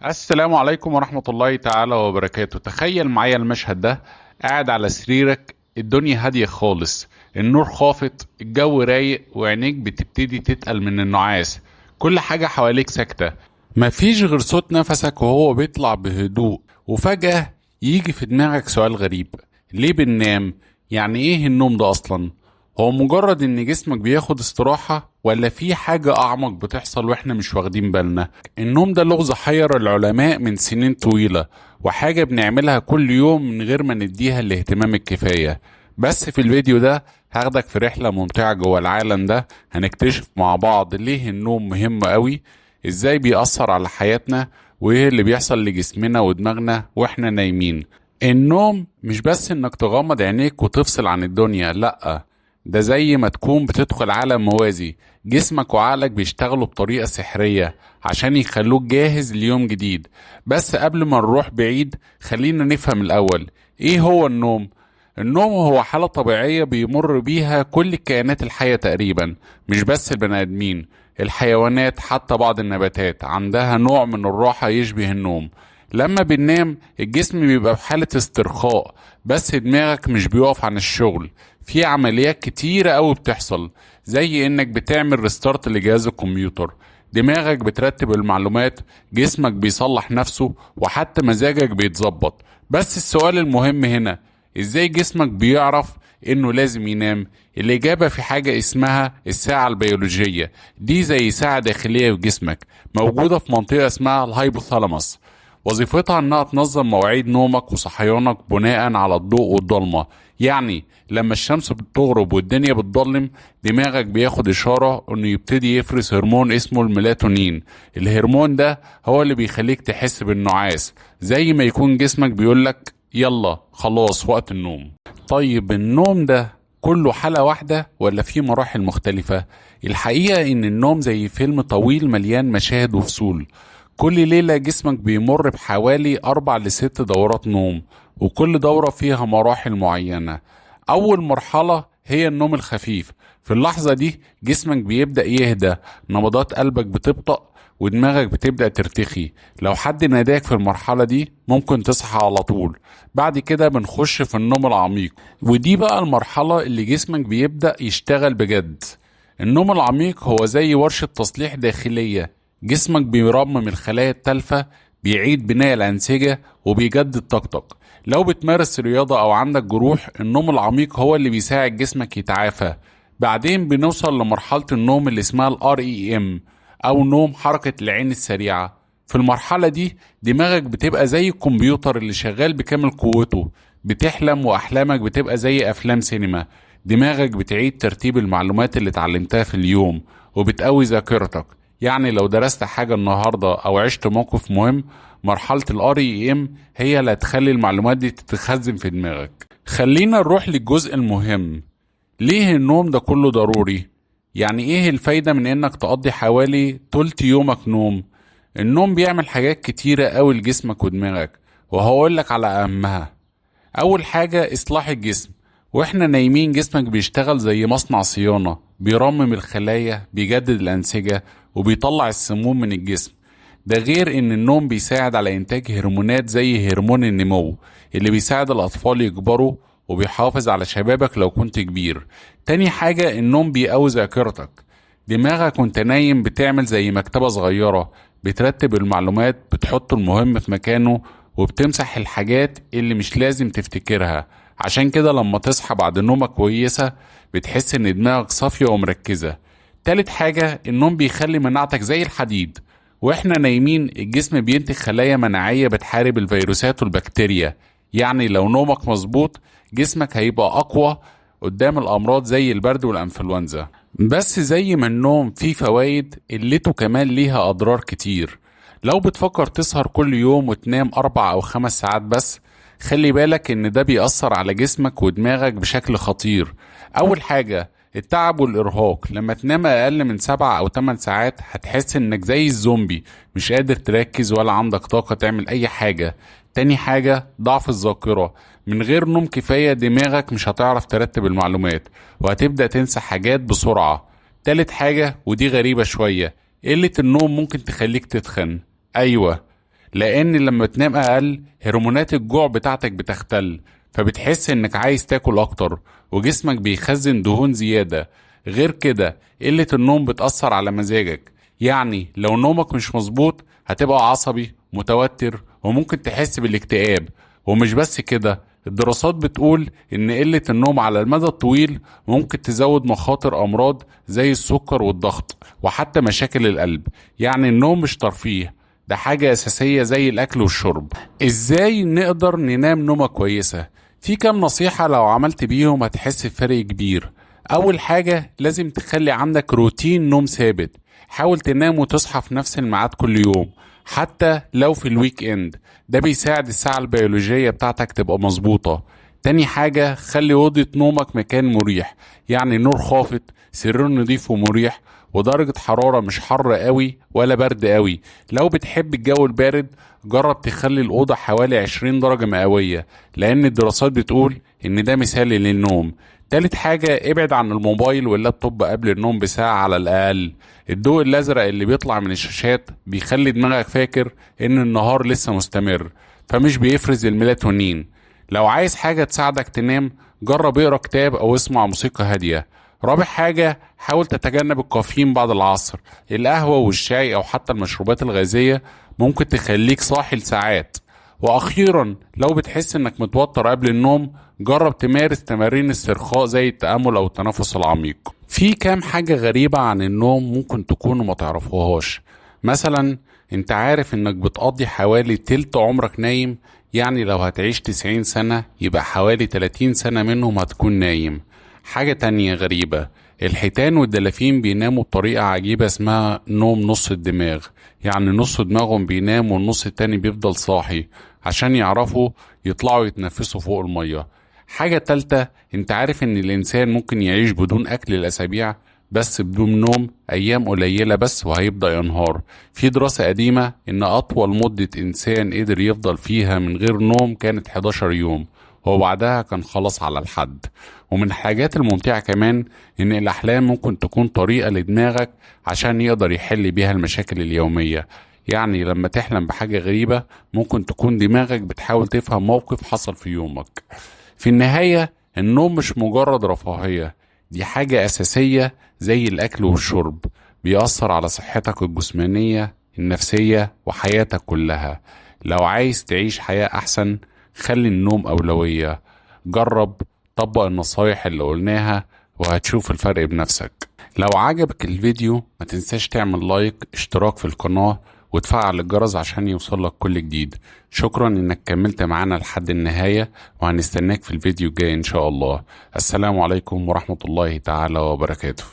السلام عليكم ورحمة الله تعالى وبركاته. تخيل معايا المشهد ده. قاعد على سريرك، الدنيا هادية خالص، النور خافت، الجو رايق، وعينيك بتبتدي تتقل من النعاس. كل حاجة حواليك ساكتة، مفيش غير صوت نفسك وهو بيطلع بهدوء. وفجأة يجي في دماغك سؤال غريب: ليه بننام؟ يعني ايه النوم ده اصلا؟ هو مجرد ان جسمك بياخد استراحة، ولا في حاجة اعمق بتحصل واحنا مش واخدين بالنا؟ النوم ده لغز حير العلماء من سنين طويلة، وحاجة بنعملها كل يوم من غير ما نديها الاهتمام الكفاية. بس في الفيديو ده هاخدك في رحلة ممتعة جوه العالم ده. هنكتشف مع بعض ليه النوم مهم قوي، ازاي بيأثر على حياتنا، وايه اللي بيحصل لجسمنا ودماغنا واحنا نايمين. النوم مش بس انك تغمض عينيك وتفصل عن الدنيا، لأ، ده زي ما تكون بتدخل عالم موازي. جسمك وعقلك بيشتغلوا بطريقة سحرية عشان يخلوك جاهز ليوم جديد. بس قبل ما نروح بعيد، خلينا نفهم الأول ايه هو النوم. النوم هو حالة طبيعية بيمر بيها كل الكائنات الحية تقريبا، مش بس البني آدمين. الحيوانات حتى بعض النباتات عندها نوع من الراحة يشبه النوم. لما بننام الجسم بيبقى في حالة استرخاء، بس دماغك مش بيقف عن الشغل. في عمليات كتيرة قوي بتحصل، زي انك بتعمل ريستارت لجهاز الكمبيوتر. دماغك بترتب المعلومات، جسمك بيصلح نفسه، وحتى مزاجك بيتظبط. بس السؤال المهم هنا: ازاي جسمك بيعرف انه لازم ينام؟ الاجابة في حاجة اسمها الساعة البيولوجية. دي زي ساعة داخلية في جسمك، موجودة في منطقة اسمها الهايبوثالاموس. وظيفتها انها تنظم مواعيد نومك وصحيانك بناء على الضوء والضلمة. يعني لما الشمس بتغرب والدنيا بتضلم، دماغك بياخد اشارة انه يبتدي يفرز هرمون اسمه الميلاتونين. الهرمون ده هو اللي بيخليك تحس بالنعاس، زي ما يكون جسمك بيقولك يلا خلاص وقت النوم. طيب النوم ده كله حالة واحدة ولا في مراحل مختلفة؟ الحقيقة ان النوم زي فيلم طويل مليان مشاهد وفصول. كل ليلة جسمك بيمر بحوالي 4 ل6 دورات نوم، وكل دورة فيها مراحل معينة. أول مرحلة هي النوم الخفيف. في اللحظة دي جسمك بيبدأ يهدى، نبضات قلبك بتبطأ، ودماغك بتبدأ ترتخي. لو حد ناداك في المرحلة دي ممكن تصحى على طول. بعد كده بنخش في النوم العميق، ودي بقى المرحلة اللي جسمك بيبدأ يشتغل بجد. النوم العميق هو زي ورشة تصليح داخلية. جسمك بيرمم الخلايا التالفة، بيعيد بناء الأنسجة، وبيجدد طاقتك. لو بتمارس رياضة أو عندك جروح، النوم العميق هو اللي بيساعد جسمك يتعافى. بعدين بنوصل لمرحلة النوم اللي اسمها ال REM، أو نوم حركة العين السريعة. في المرحلة دي دماغك بتبقى زي الكمبيوتر اللي شغال بكامل قوته. بتحلم وأحلامك بتبقى زي أفلام سينما. دماغك بتعيد ترتيب المعلومات اللي اتعلمتها في اليوم، وبتقوي ذاكرتك. يعني لو درست حاجة النهاردة أو عشت موقف مهم، مرحلة ال REM هي اللي هتخلي المعلومات دي تتخزن في دماغك. خلينا نروح للجزء المهم: ليه النوم ده كله ضروري؟ يعني ايه الفايدة من انك تقضي حوالي تلت يومك نوم؟ النوم بيعمل حاجات كتيرة قوي لجسمك ودماغك، وهقولك على أهمها. أول حاجة إصلاح الجسم. وإحنا نايمين جسمك بيشتغل زي مصنع صيانة، بيرمم الخلايا، بيجدد الأنسجة، وبيطلع السموم من الجسم. ده غير إن النوم بيساعد على إنتاج هرمونات زي هرمون النمو، اللي بيساعد الأطفال يكبروا، وبيحافظ على شبابك لو كنت كبير. تاني حاجة النوم بيقوي ذاكرتك. دماغك وانت نايم بتعمل زي مكتبة صغيرة، بترتب المعلومات، بتحط المهم في مكانه، وبتمسح الحاجات اللي مش لازم تفتكرها. عشان كده لما تصحى بعد نومة كويسة بتحس ان دماغك صافية ومركزة. تالت حاجة النوم بيخلي مناعتك زي الحديد. واحنا نايمين الجسم بينتج خلايا مناعية بتحارب الفيروسات والبكتيريا. يعني لو نومك مظبوط جسمك هيبقى أقوى قدام الأمراض زي البرد والأنفلونزا. بس زي ما النوم فيه فوائد، قلته كمان ليها أضرار كتير. لو بتفكر تسهر كل يوم وتنام 4 أو 5 ساعات بس، خلي بالك إن ده بيأثر على جسمك ودماغك بشكل خطير. أول حاجة التعب والإرهاق. لما تنام أقل من 7 أو 8 ساعات هتحس إنك زي الزومبي، مش قادر تركز ولا عندك طاقة تعمل أي حاجة. تاني حاجة ضعف الذاكرة. من غير نوم كفاية دماغك مش هتعرف ترتب المعلومات، وهتبدأ تنسى حاجات بسرعة. تالت حاجة ودي غريبة شوية: قلة النوم ممكن تخليك تتخن. أيوة، لان لما تنام اقل هرمونات الجوع بتاعتك بتختل، فبتحس انك عايز تاكل اكتر وجسمك بيخزن دهون زيادة. غير كده قلة النوم بتأثر على مزاجك، يعني لو نومك مش مظبوط هتبقى عصبي متوتر وممكن تحس بالاكتئاب. ومش بس كده، الدراسات بتقول ان قلة النوم على المدى الطويل ممكن تزود مخاطر امراض زي السكر والضغط وحتى مشاكل القلب. يعني النوم مش ترفيه، ده حاجة اساسية زي الاكل والشرب. ازاي نقدر ننام نومة كويسة؟ في كام نصيحة لو عملت بيهم هتحس بفرق كبير. اول حاجة لازم تخلي عندك روتين نوم ثابت، حاول تنام وتصحى في نفس الميعاد كل يوم حتى لو في الويك اند، ده بيساعد الساعة البيولوجية بتاعتك تبقى مظبوطة. تاني حاجة خلي أوضة نومك مكان مريح، يعني نور خافت، سرير نضيف ومريح، ودرجة حرارة مش حر قوي ولا برد قوي. لو بتحب الجو البارد جرب تخلي الأوضة حوالي 20 درجة مئوية، لأن الدراسات بتقول إن ده مثالي للنوم. تالت حاجة ابعد عن الموبايل واللابتوب قبل النوم بساعة على الأقل. الضوء الأزرق اللي بيطلع من الشاشات بيخلي دماغك فاكر إن النهار لسه مستمر، فمش بيفرز الميلاتونين. لو عايز حاجة تساعدك تنام جرب اقرا كتاب أو اسمع موسيقى هادية. رابع حاجة حاول تتجنب الكافيين بعد العصر، القهوة والشاي أو حتى المشروبات الغازية ممكن تخليك صاحي لساعات. واخيرا لو بتحس انك متوتر قبل النوم جرب تمارس تمارين الاسترخاء زي التأمل او التنفس العميق. في كام حاجة غريبة عن النوم ممكن تكونوا ما تعرفوهاش. مثلا انت عارف انك بتقضي حوالي تلت عمرك نايم؟ يعني لو هتعيش 90 سنة يبقى حوالي 30 سنة منهم هتكون نايم. حاجة تانية غريبة، الحيتان والدلافين بيناموا بطريقة عجيبة اسمها نوم نص الدماغ، يعني نص دماغهم بينام والنص التاني بيفضل صاحي عشان يعرفوا يطلعوا يتنفسوا فوق المية. حاجة تالتة، انت عارف ان الانسان ممكن يعيش بدون اكل الاسابيع، بس بدون نوم ايام قليلة بس وهيبدأ ينهار. في دراسة قديمة ان اطول مدة انسان قدر يفضل فيها من غير نوم كانت 11 يوم، وبعدها كان خلاص على الحد. ومن الحاجات الممتعة كمان ان الاحلام ممكن تكون طريقة لدماغك عشان يقدر يحل بيها المشاكل اليومية. يعني لما تحلم بحاجة غريبة ممكن تكون دماغك بتحاول تفهم موقف حصل في يومك. في النهاية النوم مش مجرد رفاهية، دي حاجة أساسية زي الأكل والشرب، بيأثر على صحتك الجسمانية النفسية وحياتك كلها. لو عايز تعيش حياة أحسن خلي النوم أولوية. جرب طبق النصايح اللي قلناها وهتشوف الفرق بنفسك. لو عجبك الفيديو ما تنساش تعمل لايك، اشتراك في القناة، وتفعل الجرس عشان يوصلك كل جديد. شكرا انك كملت معانا لحد النهاية، وهنستناك في الفيديو الجاي ان شاء الله. السلام عليكم ورحمة الله تعالى وبركاته.